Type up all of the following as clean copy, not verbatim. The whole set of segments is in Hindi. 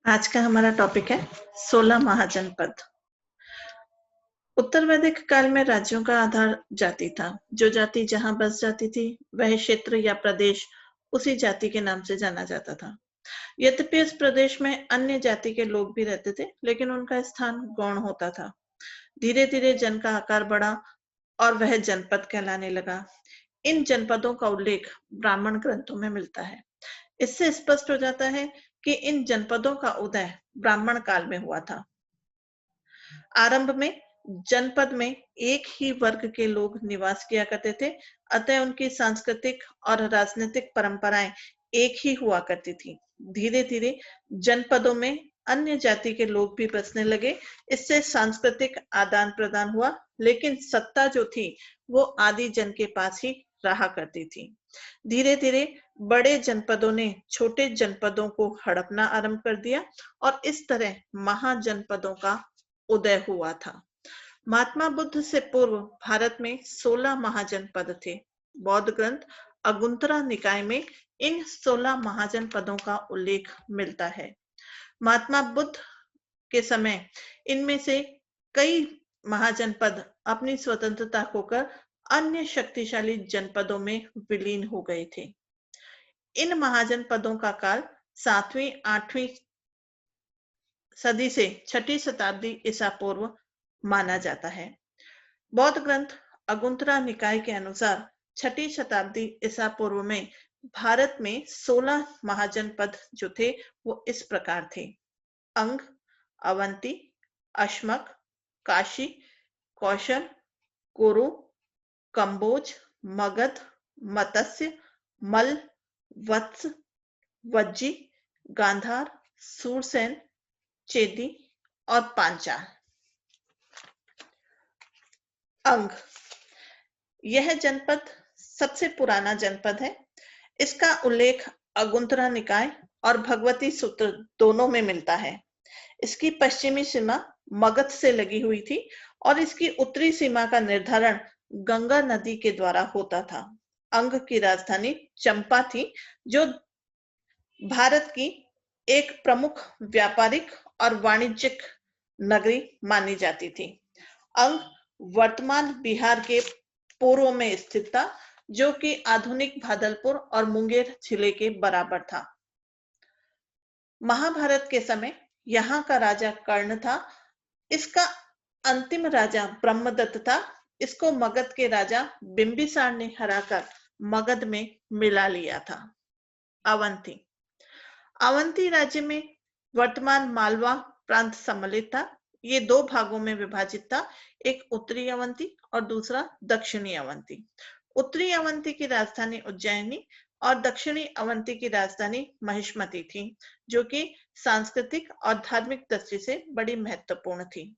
आज का हमारा टॉपिक है 16 महाजनपद। उत्तर वैदिक काल में राज्यों का आधार जाति था। जो जाति जहां बस जाती थी वह क्षेत्र या प्रदेश उसी जाति के नाम से जाना जाता था। यद्यपि इस प्रदेश में अन्य जाति के लोग भी रहते थे, लेकिन उनका स्थान गौण होता था। धीरे धीरे जन का आकार बढ़ा और वह जनपद कहलाने लगा। इन जनपदों का उल्लेख ब्राह्मण ग्रंथों में मिलता है। इससे स्पष्ट हो जाता है कि इन जनपदों का उदय ब्राह्मण काल में हुआ था। आरंभ में जनपद में एक ही वर्ग के लोग निवास किया करते थे, अतः उनकी सांस्कृतिक और राजनीतिक परंपराएं एक ही हुआ करती थी। धीरे धीरे जनपदों में अन्य जाति के लोग भी बसने लगे। इससे सांस्कृतिक आदान प्रदान हुआ, लेकिन सत्ता जो थी वो आदि जन के पास ही रहा करती थी। धीरे धीरे बड़े जनपदों ने छोटे जनपदों को हड़पना आरंभ कर दिया और इस तरह महाजनपदों का उदय हुआ था। महात्मा बुद्ध से पूर्व भारत में 16 महाजनपद थे। बौद्ध ग्रंथ अगुंतरा निकाय में इन 16 महाजनपदों का उल्लेख मिलता है। महात्मा बुद्ध के समय इनमें से कई महाजनपद अपनी स्वतंत्रता खोकर अन्य शक्तिशाली जनपदों में विलीन हो गए थे। इन महाजनपदों का काल 7वीं 8वीं सदी से 6ठी शताब्दी ईसा पूर्व माना जाता है। बौद्ध ग्रंथ अगुंतरा निकाय के अनुसार 6ठी शताब्दी ईसा पूर्व में भारत में 16 महाजनपद जो थे वो इस प्रकार थे: अंग, अवंती, अश्मक, काशी, कौशल, कुरु, कंबोज, मगध, मत्स्य, मल, वत्स, वज्जी, गांधार, सूरसेन, चेदी और पांचाल। अंग, यह जनपद सबसे पुराना जनपद है। इसका उल्लेख अगुंतरा निकाय और भगवती सूत्र दोनों में मिलता है। इसकी पश्चिमी सीमा मगध से लगी हुई थी और इसकी उत्तरी सीमा का निर्धारण गंगा नदी के द्वारा होता था। अंग की राजधानी चंपा थी, जो भारत की एक प्रमुख व्यापारिक और वाणिज्यिक नगरी मानी जाती थी। अंग वर्तमान बिहार के पूर्व में स्थित था, जो कि आधुनिक भागलपुर और मुंगेर जिले के बराबर था। महाभारत के समय यहाँ का राजा कर्ण था। इसका अंतिम राजा ब्रह्मदत्त था। इसको मगध के राजा बिंबिसार ने हराकर मगध में मिला लिया था। अवंती, अवंती राज्य में वर्तमान मालवा प्रांत सम्मिलित था। ये दो भागों में विभाजित था, एक उत्तरी अवंती और दूसरा दक्षिणी अवंती। उत्तरी अवंती की राजधानी उज्जैनी और दक्षिणी अवंती की राजधानी महिष्मती थी, जो कि सांस्कृतिक और धार्मिक दृष्टि से बड़ी महत्वपूर्ण थी।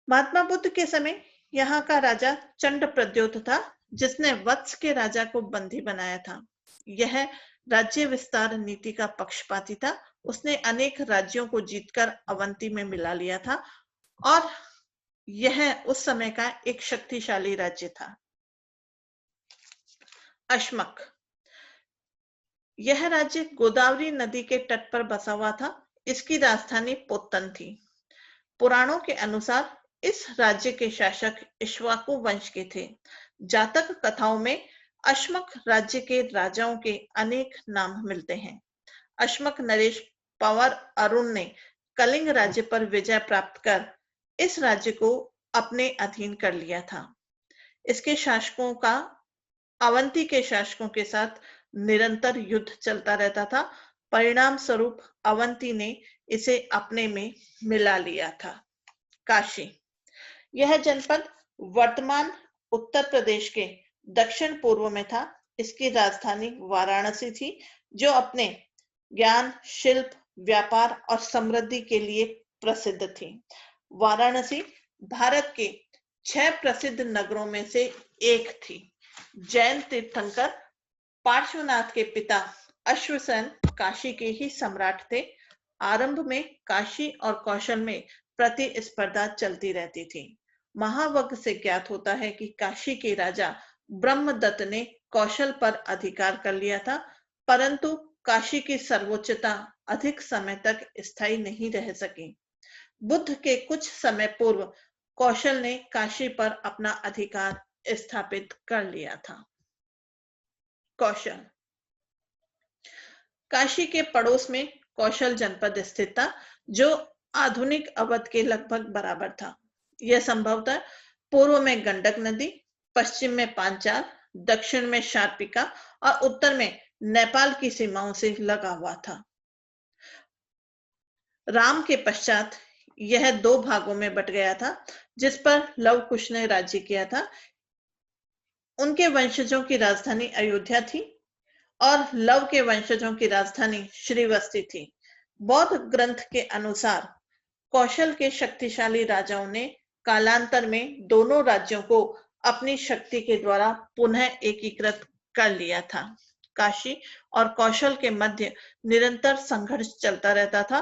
महात्मा बुद्ध के समय यहाँ का राजा चंड प्रद्योत था, जिसने वत्स के राजा को बंदी बनाया था। यह राज्य विस्तार नीति का पक्षपाती था। उसने अनेक राज्यों को जीतकर अवंती में मिला लिया था और यह उस समय का एक शक्तिशाली राज्य था। अश्मक, यह राज्य गोदावरी नदी के तट पर बसा हुआ था। इसकी राजधानी पोतन थी। पुराणों के अनुसार इस राज्य के शासक इक्ष्वाकु वंश के थे। जातक कथाओं में अश्मक राज्य के राजाओं के अनेक नाम मिलते हैं। अश्मक नरेश पंवर अरुण ने कलिंग राज्य पर विजय प्राप्त कर इस राज्य को अपने अधीन कर लिया था। इसके शासकों का अवंती के शासकों के साथ निरंतर युद्ध चलता रहता था। परिणाम स्वरूप अवंती ने इसे अपने में मिला लिया था। काशी, यह जनपद वर्तमान उत्तर प्रदेश के दक्षिण पूर्व में था। इसकी राजधानी वाराणसी थी, जो अपने ज्ञान, शिल्प, व्यापार और समृद्धि के लिए प्रसिद्ध थी। वाराणसी भारत के 6 प्रसिद्ध नगरों में से एक थी। जैन तीर्थंकर पार्श्वनाथ के पिता अश्वसेन काशी के ही सम्राट थे। आरंभ में काशी और कौशल में प्रतिस्पर्धा चलती रहती थी। महावग्ग से ज्ञात होता है कि काशी के राजा ब्रह्मदत्त ने कौशल पर अधिकार कर लिया था, परंतु काशी की सर्वोच्चता अधिक समय तक स्थायी नहीं रह सकी। बुद्ध के कुछ समय पूर्व कौशल ने काशी पर अपना अधिकार स्थापित कर लिया था। कौशल काशी के पड़ोस में कौशल जनपद स्थित था, जो आधुनिक अवध के लगभग बराबर था। यह संभवतः पूर्व में गंडक नदी, पश्चिम में पांचाल, दक्षिण में शारपिका और उत्तर में नेपाल की सीमाओं से लगा हुआ था। राम के पश्चात यह दो भागों में बट गया था, जिस पर लव कुश ने राज्य किया था। उनके वंशजों की राजधानी अयोध्या थी और लव के वंशजों की राजधानी श्रीवस्ती थी। बौद्ध ग्रंथ के अनुसार कौशल के शक्तिशाली राजाओं ने कालांतर में दोनों राज्यों को अपनी शक्ति के द्वारा पुनः एकीकृत कर लिया था। काशी और कौशल के मध्य निरंतर संघर्ष चलता रहता था।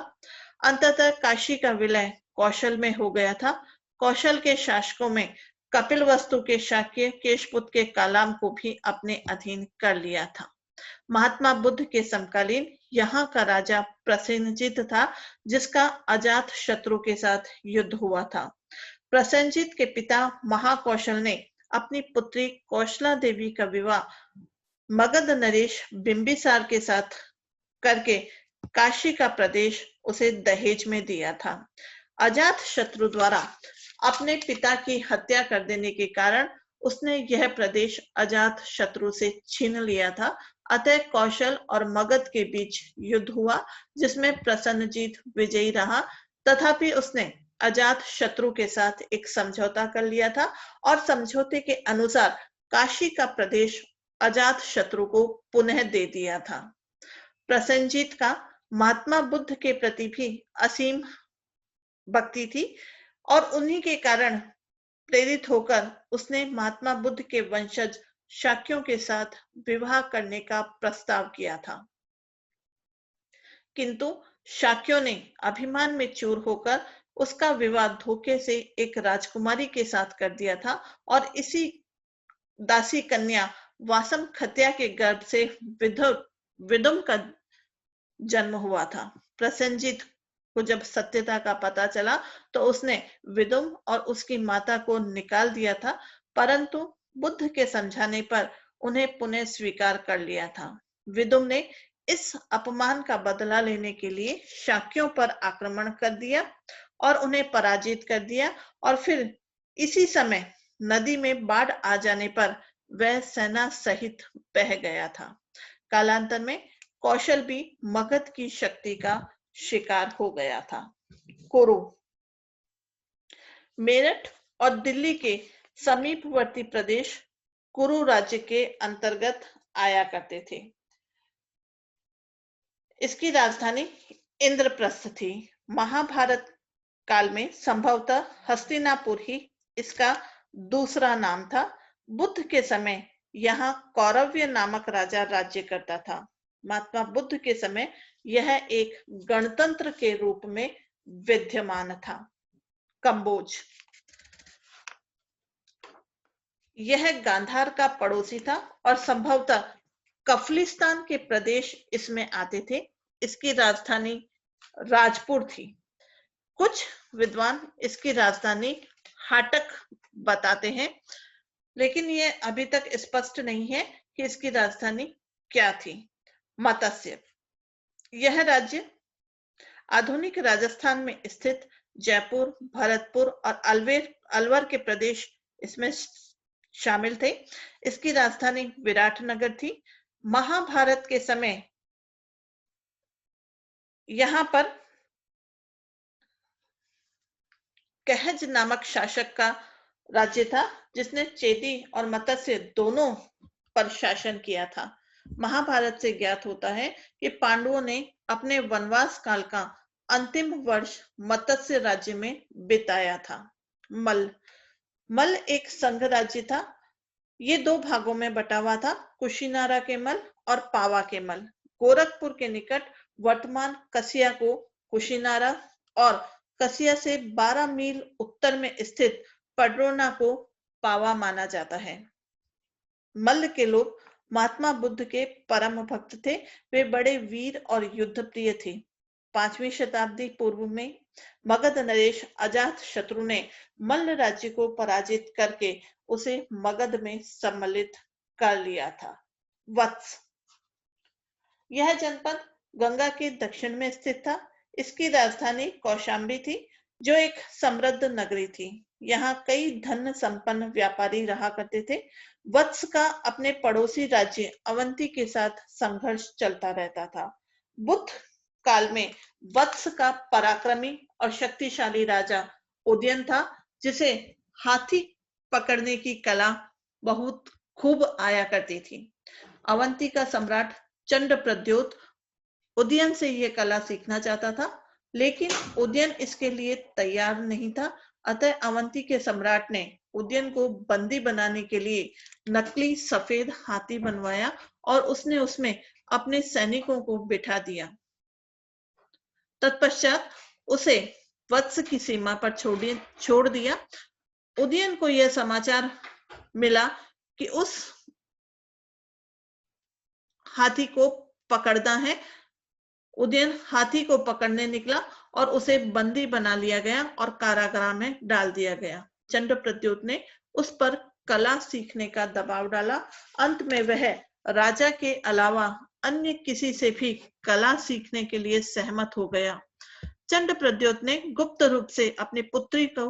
अंततः काशी का विलय कौशल में हो गया था। कौशल के शासकों में कपिलवस्तु के शाक्य केशपुत के कालाम को भी अपने अधीन कर लिया था। महात्मा बुद्ध के समकालीन यहाँ का राजा प्रसेनजित था, जिसका अजात शत्रु के साथ युद्ध हुआ था। प्रसेनजित के पिता महाकौशल ने अपनी पुत्री कौशला देवी का विवाह मगध नरेश बिंबिसार के साथ करके काशी का प्रदेश उसे दहेज में दिया था। अजात शत्रु द्वारा अपने पिता की हत्या कर देने के कारण उसने यह प्रदेश अजात शत्रु से छीन लिया था। अतः कौशल और मगध के बीच युद्ध हुआ, जिसमें प्रसन्नजीत विजयी रहा। तथापि उसने अजात शत्रु के साथ एक समझौता कर लिया था और समझौते के अनुसार काशी का प्रदेश अजात शत्रु को पुनः दे दिया था। प्रसेनजीत का महात्मा बुद्ध के प्रति भी असीम भक्ति थी और उन्हीं के कारण प्रेरित होकर उसने महात्मा बुद्ध के वंशज शाक्यों के साथ विवाह करने का प्रस्ताव किया था। किंतु शाक्यों ने अभिमान में चूर होकर उसका विवाह धोखे से एक राजकुमारी के साथ कर दिया था और इसी दासी कन्या वासम खत्या के गर्भ से विदुम का जन्म हुआ था। प्रसेनजीत को जब सत्यता का पता चला तो उसने विदुम और उसकी माता को निकाल दिया था, परंतु बुद्ध के समझाने पर उन्हें पुनः स्वीकार कर लिया था। विदुम ने इस अपमान का बदला लेने के लिए शाक्यों पर आक्रमण कर दिया और उन्हें पराजित कर दिया और फिर इसी समय नदी में बाढ़ आ जाने पर वह सेना सहित बह गया था। कालांतर में कौशल भी मगध की शक्ति का शिकार हो गया था। कुरु मेरठ और दिल्ली के समीपवर्ती प्रदेश कुरु राज्य के अंतर्गत आया करते थे। इसकी राजधानी इंद्रप्रस्थ थी। महाभारत काल में संभवतः हस्तिनापुर ही इसका दूसरा नाम था। बुद्ध के समय यहाँ कौरव्य नामक राजा राज्य करता था। महात्मा बुद्ध के समय यह एक गणतंत्र के रूप में विद्यमान था। कंबोज यह गांधार का पड़ोसी था और संभवतः कफलिस्तान के प्रदेश इसमें आते थे। इसकी राजधानी राजपुर थी। कुछ विद्वान इसकी राजधानी हाटक बताते हैं, लेकिन यह अभी तक स्पष्ट नहीं है कि इसकी राजधानी क्या थी। मत्स्य यह राज्य आधुनिक राजस्थान में स्थित जयपुर, भरतपुर और अलवर के प्रदेश इसमें शामिल थे। इसकी राजधानी विराटनगर थी। महाभारत के समय यहाँ पर कहज नामक शासक का राज्य था, जिसने चेदी और मत्स्य दोनों पर शासन किया था। महाभारत से ज्ञात होता है कि पांडवों ने अपने वनवास काल का अंतिम वर्ष मत्स्य राज्य में बिताया था। मल एक संघ राज्य था। ये दो भागों में बटा हुआ था, कुशीनारा के मल और पावा के मल। गोरखपुर के निकट वर्तमान कसिया को कुशीनारा और कसिया से 12 मील उत्तर में स्थित पडरौना को पावा माना जाता है। मल्ल के लोग महात्मा बुद्ध के परम भक्त थे। वे बड़े वीर और युद्ध प्रिय थे। 5वीं शताब्दी पूर्व में मगध नरेश अजात शत्रु ने मल्ल राज्य को पराजित करके उसे मगध में सम्मिलित कर लिया था। वत्स, यह जनपद गंगा के दक्षिण में स्थित था। इसकी राजधानी कौशाम्बी थी, जो एक समृद्ध नगरी थी। यहाँ कई धन संपन्न व्यापारी रहा करते थे। वत्स का अपने पड़ोसी राज्य अवंती के साथ संघर्ष चलता रहता था। बुद्ध काल में वत्स का पराक्रमी और शक्तिशाली राजा उदयन था, जिसे हाथी पकड़ने की कला बहुत खूब आया करती थी। अवंती का सम्राट चंड प्रद्योत उदयन से यह कला सीखना चाहता था, लेकिन उदयन इसके लिए तैयार नहीं था। अतः अवंती के सम्राट ने उदयन को बंदी बनाने के लिए नकली सफेद हाथी बनवाया और उसने उसमें अपने सैनिकों को बिठा दिया। तत्पश्चात उसे वत्स की सीमा पर छोड़ दिया। उदयन को यह समाचार मिला कि उस हाथी को पकड़ना है। उदयन हाथी को पकड़ने निकला और उसे बंदी बना लिया गया और कारागार में डाल दिया गया। चंड प्रद्योत ने उस पर कला सीखने का दबाव डाला। अंत में वह राजा के अलावा अन्य किसी से भी कला सीखने के लिए सहमत हो गया। चंड प्रद्योत ने गुप्त रूप से अपनी पुत्री को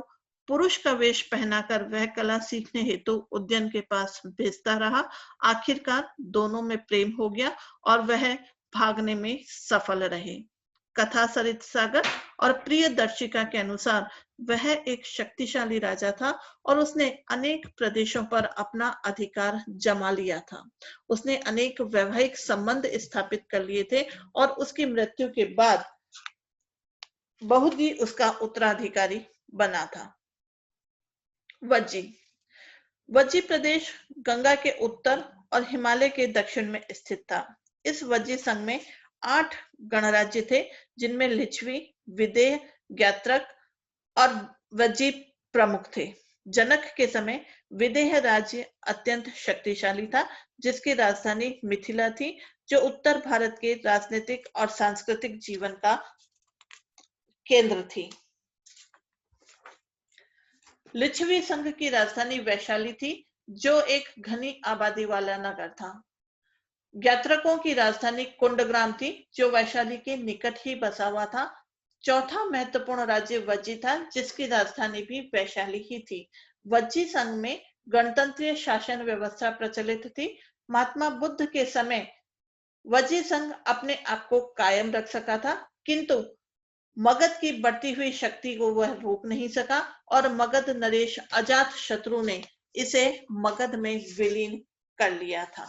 पुरुष का वेश पहनाकर वह कला सीखने हेतु उदयन के पास भेजता रहा। आखिरकार दोनों में प्रेम हो गया और वह भागने में सफल रहे। कथा सरित सागर और प्रियदर्शिका के अनुसार वह एक शक्तिशाली राजा था और उसने अनेक प्रदेशों पर अपना अधिकार जमा लिया था। उसने अनेक वैवाहिक संबंध स्थापित कर लिए थे और उसकी मृत्यु के बाद बहुत ही उसका उत्तराधिकारी बना था। वज्जी, वज्जी प्रदेश गंगा के उत्तर और हिमालय के दक्षिण में स्थित था। इस वज्जी संघ में 8 गणराज्य थे, जिनमें लिच्छवी, विदेह, ज्ञात्रक और वज्जी प्रमुख थे। जनक के समय विदेह राज्य अत्यंत शक्तिशाली था, जिसकी राजधानी मिथिला थी, जो उत्तर भारत के राजनीतिक और सांस्कृतिक जीवन का केंद्र थी। लिच्छवी संघ की राजधानी वैशाली थी, जो एक घनी आबादी वाला नगर था। ज्ञात्रकों की राजधानी कुंडग्राम थी, जो वैशाली के निकट ही बसा हुआ था। चौथा महत्वपूर्ण राज्य वज्जी था, जिसकी राजधानी भी वैशाली ही थी। वज्जी संघ में गणतंत्रीय शासन व्यवस्था प्रचलित थी। महात्मा बुद्ध के समय वज्जी संघ अपने आप को कायम रख सका था, किंतु मगध की बढ़ती हुई शक्ति को वह रोक नहीं सका और मगध नरेश अजात शत्रु ने इसे मगध में विलीन कर लिया था।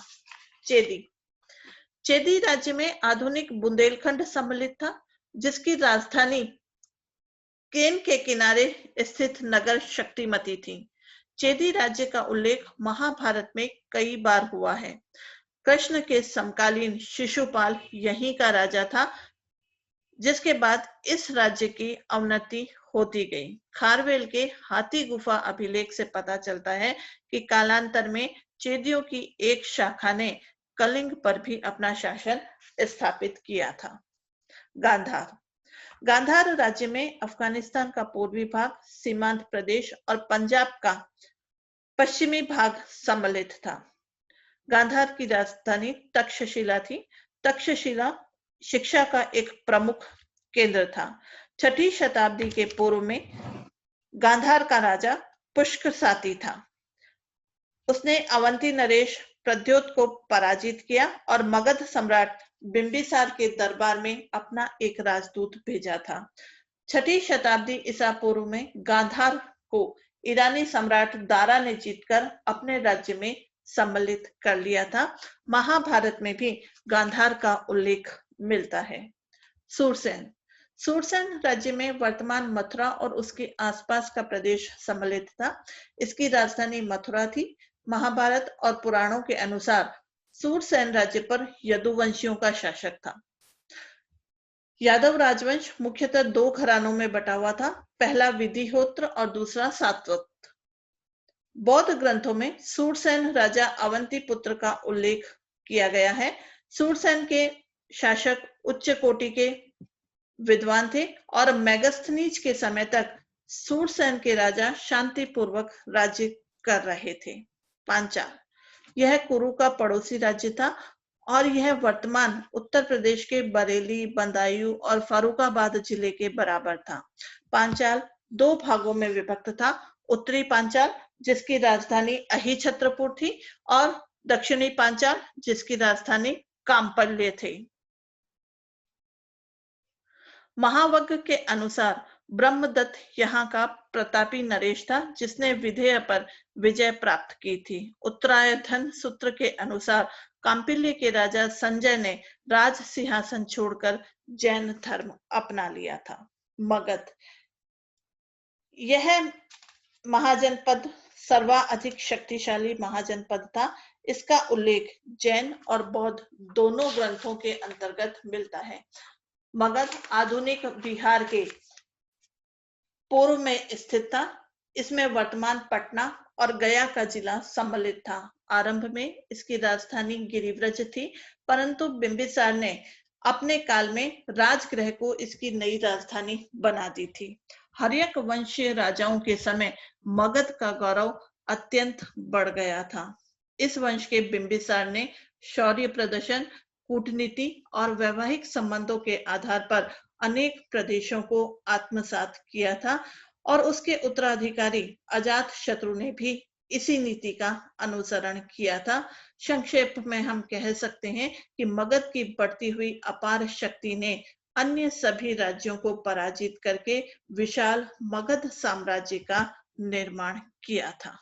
चेदी, चेदी राज्य में आधुनिक बुंदेलखंड सम्मिलित था, जिसकी राजधानी केन के किनारे स्थित नगर शक्तिमती थी। चेदी राज्य का उल्लेख महाभारत में कई बार हुआ है। कृष्ण के समकालीन शिशुपाल यहीं का राजा था, जिसके बाद इस राज्य की अवनति होती गई। खारवेल के हाथी गुफा अभिलेख से पता चलता है कि कालांतर में चेदियों की एक शाखा ने कलिंग पर भी अपना शासन स्थापित किया था। गांधार, गांधार राज्य में अफगानिस्तान का पूर्वी भाग, सीमांत प्रदेश और पंजाब का पश्चिमी भाग सम्मिलित था। गांधार की राजधानी तक्षशिला थी। तक्षशिला शिक्षा का एक प्रमुख केंद्र था। 6ठी शताब्दी के पूर्व में गांधार का राजा पुष्करसाती था। उसने अवंती नरेश प्रद्योत को पराजित किया और मगध सम्राट बिंबिसार के दरबार में अपना एक राजदूत भेजा था। 6ठी शताब्दी ईसा पूर्व में गांधार को ईरानी सम्राट दारा ने जीतकर अपने राज्य में सम्मिलित कर लिया था। महाभारत में भी गांधार का उल्लेख मिलता है। सूरसेन, सूरसेन राज्य में वर्तमान मथुरा और उसके आसपास का प्रदेश सम्मिलित था। इसकी राजधानी मथुरा थी। महाभारत और पुराणों के अनुसार सूरसेन राज्य पर यदुवंशियों का शासक था। यादव राजवंश मुख्यतः 2 घरानों में बटा हुआ था, पहला विधिहोत्र और दूसरा सातवत। बौद्ध ग्रंथों में सूरसेन राजा अवंती पुत्र का उल्लेख किया गया है। सूरसेन के शासक उच्च कोटि के विद्वान थे और मेगास्थनीज के समय तक सूरसेन के राजा शांतिपूर्वक राज्य कर रहे थे। पांचाल, यह कुरु का पड़ोसी राज्य था और यह वर्तमान उत्तर प्रदेश के बरेली, बदायूं और फर्रुखाबाद जिले के बराबर था। पांचाल दो भागों में विभक्त था। उत्तरी पांचाल जिसकी राजधानी अहिछत्रपुर थी और दक्षिणी पांचाल जिसकी राजधानी काम्पल्य थी। महावग्र के अनुसार ब्रह्मदत्त यहाँ का प्रतापी नरेश था जिसने विदेह पर विजय प्राप्त की थी। उत्तरायधन सूत्र के अनुसार काम्पिल्य के राजा संजय ने राज सिंहासन छोड़कर जैन धर्म अपना लिया था। मगध, यह महाजनपद सर्वाधिक शक्तिशाली महाजनपद था। इसका उल्लेख जैन और बौद्ध दोनों ग्रंथों के अंतर्गत मिलता है। मगध आधुनिक बिहार के पूर्व में स्थित था। इसमें वर्तमान पटना और गया का जिला सम्मिलित था। आरंभ में इसकी राजधानी गिरिव्रज थी, परंतु बिंबिसार ने अपने काल में राजगृह को इसकी नई राजधानी बना दी थी। हर्यक वंशीय राजाओं के समय मगध का गौरव अत्यंत बढ़ गया था। इस वंश के बिंबिसार ने शौर्य प्रदर्शन, कूटनीति और वैवाहिक संबंधों के आधार पर अनेक प्रदेशों को आत्मसात किया था और उसके उत्तराधिकारी अजातशत्रु ने भी इसी नीति का अनुसरण किया था। संक्षेप में हम कह सकते हैं कि मगध की बढ़ती हुई अपार शक्ति ने अन्य सभी राज्यों को पराजित करके विशाल मगध साम्राज्य का निर्माण किया था।